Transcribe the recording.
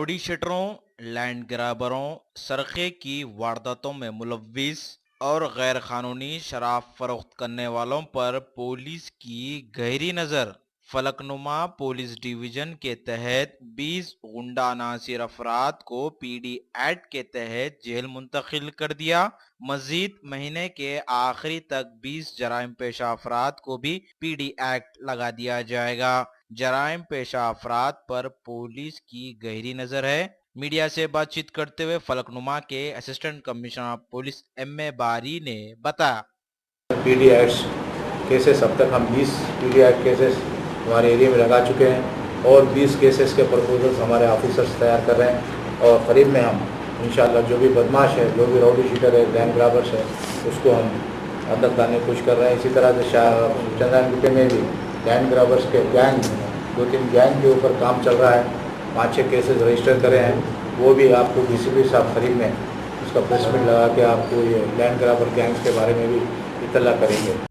Rowdy शीटरों, land ग्रैबरों, सरखे की वारदातों में मुलव्विस और गैर कानूनी शराब फरोख्त करने वालों पर पुलिस की गहरी नजर। फलकनुमा पुलिस डिवीजन के तहत 20 गुंडा नासिर अफराद को पीडी एक्ट के तहत जेल मुंतकिल कर दिया। मजीद महीने के आखिरी तक 20 जराइम पेशा अफराद को भी पीडी एक्ट लगा दिया जाएगा। जराइम पेशा अफराद पर पुलिस की गहरी नजर है। मीडिया से बातचीत करते हुए फलकनुमा के असिस्टेंट कमिश्नर पुलिस एम.ए. बारी ने बताया, पीडी एक्ट्स केसेस अब तक हम 20 पीडी एक्ट केसेस हमारे एरिया में लगा चुके हैं और 20 केसेस के प्रपोजल्स हमारे ऑफिसर्स तैयार कर रहे हैं और करीब में हम इंशाल्लाह जो भी बदमाश है, जो भी राउडी शीटर है, लैंड ग्रैबर्स है, उसको हम अंदर लाने की कोशिश कर रहे हैं। इसी तरह से चंद्रायन में भी लैंड ग्रैबर्स के गैंग 2-3 गैंग के ऊपर काम चल रहा है। 5-6 केसेस रजिस्टर करे हैं, वो भी आपको डीसीपी साहब करीब में उसका प्रेस मीट लगा के आपको ये लैंड ग्रैबर गैंग्स के बारे में भी इत्तला करेंगे।